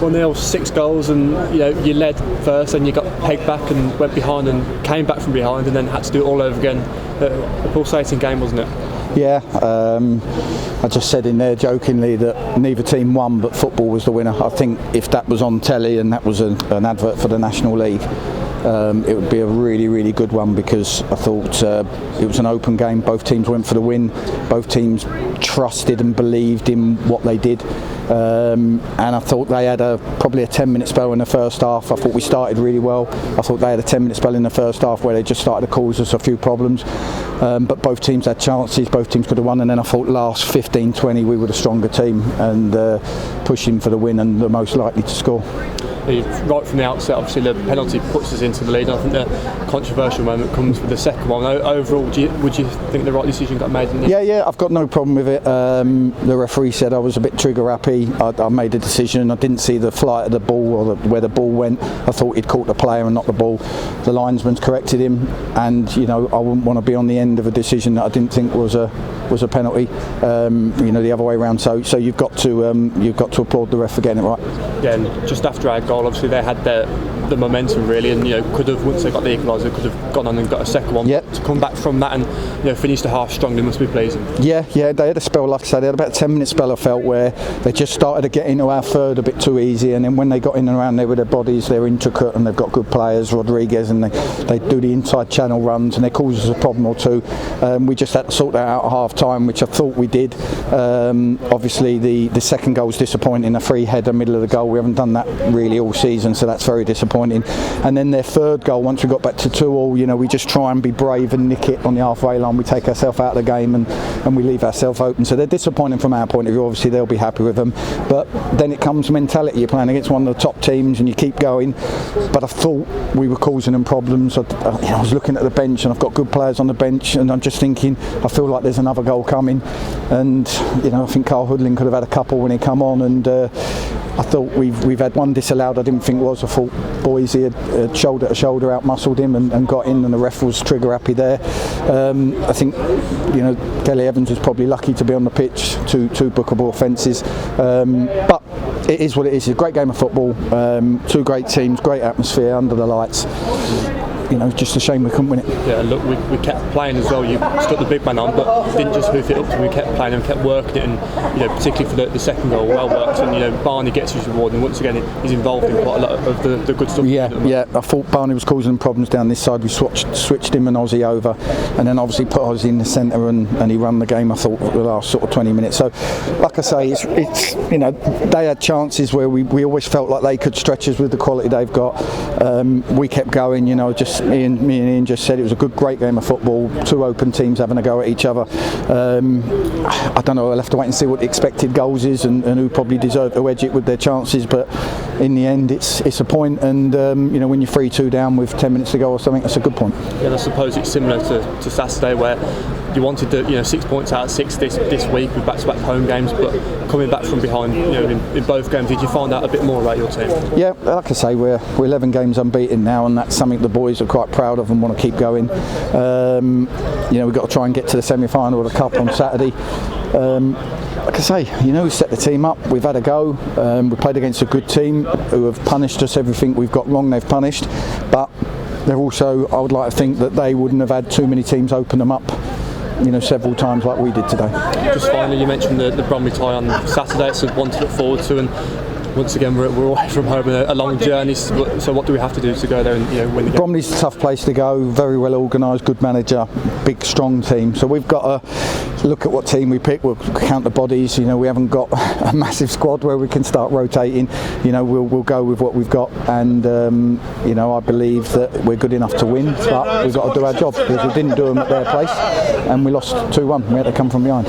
Well, Neal, 6 goals, and you led first, and you got pegged back and went behind, and came back from behind, and then had to do it all over again. A pulsating game, wasn't it? Yeah, I just said in there jokingly that neither team won, but football was the winner. I think if that was on telly and that was an advert for the National League, it would be a really, really good one, because I thought it was an open game. Both teams went for the win. Both teams trusted and believed in what they did. And I thought they had probably a 10-minute spell in the first half. I thought we started really well. I thought they had a 10-minute spell in the first half where they just started to cause us a few problems. But both teams had chances, both teams could have won, and then I thought last 15-20 we were the stronger team and pushing for the win and the most likely to score. Right from the outset, obviously the penalty puts us into the lead. I think the controversial moment comes with the second one. Overall, would you think the right decision got made? Yeah, I've got no problem with it. The referee said I was a bit trigger happy. I made a decision. I didn't see the flight of the ball or where the ball went. I thought he'd caught the player and not the ball. The linesman's corrected him, and I wouldn't want to be on the end of a decision that I didn't think was a penalty. The other way around. So you've got to applaud the ref for getting it right. Yeah, and just after our goal, obviously they had the momentum really, and could have, once they got the equaliser, could have gone on and got a second one. Yep. To come back from that and finish the half strongly must be pleasing. Yeah, they had a spell, like I said, they had about a 10-minute spell I felt, where they just started to get into our third a bit too easy, and then when they got in and around there with their bodies, they're intricate and they've got good players, Rodriguez, and they do the inside channel runs, and they cause us a problem or two. We just had to sort that out at half time, which I thought we did. Obviously the second goal was disappointing, a free header middle of the goal. We haven't done that really all season, so that's very disappointing. And then their third goal, once we got back to 2-2, we just try and be brave and nick it on the halfway line. We take ourselves out of the game and we leave ourselves open. So they're disappointing from our point of view. Obviously they'll be happy with them, but then it comes mentality. You're playing against one of the top teams and you keep going. But I thought we were causing them problems. I was looking at the bench, and I've got good players on the bench, and I'm just thinking, I feel like there's another goal coming. And I think Carl Hoodling could have had a couple when he come on, and I thought we've had one disallowed. I didn't think was. I thought Boise had shoulder to shoulder out muscled him and got in, and the ref was trigger happy there. I think Kelly Evans was probably lucky to be on the pitch, two bookable offences, but it is what it is. It's a great game of football, two great teams, great atmosphere under the lights. Just a shame we couldn't win it. Yeah, look, we kept playing as well. You stuck the big man on, but didn't just hoof it up. We kept playing and kept working it, and particularly for the second goal, well worked. And Barney gets his reward, and once again he's involved in quite a lot of the good stuff. Yeah. I thought Barney was causing problems down this side. We switched him and Ozzy over, and then obviously put Ozzy in the centre, and he ran the game. I thought the last sort of 20 minutes. So, like I say, it's they had chances where we always felt like they could stretch us with the quality they've got. We kept going. Just me and Ian just said it was a great game of football. Two open teams having a go at each other. I don't know. I'll have to wait and see what the expected goals is and who probably deserve to edge it with their chances. But in the end, it's a point, and when you're 3-2 down with 10 minutes to go or something, that's a good point. Yeah, I suppose it's similar to Saturday, where you wanted 6 points out of 6 this week with back-to-back home games, but coming back from behind, in both games, did you find out a bit more about your team? Yeah, like I say, we're 11 games unbeaten now, and that's something the boys are quite proud of and want to keep going. We've got to try and get to the semi-final of the Cup on Saturday. Like I say, we set the team up, we've had a go, we played against a good team who have punished us. Everything we've got wrong they've punished, but they're also, I would like to think that they wouldn't have had too many teams open them up several times like we did today. Just finally, you mentioned the Bromley tie on Saturday. It's one to look forward to, and once again we're away from home and a long journey, so what do we have to do to go there and win the game? Bromley's a tough place to go, very well organised, good manager, big strong team, so we've got to look at what team we pick. We'll count the bodies. We haven't got a massive squad where we can start rotating. We'll go with what we've got, and I believe that we're good enough to win, but we've got to do our job, because we didn't do them at their place and we lost 2-1. We had to come from behind.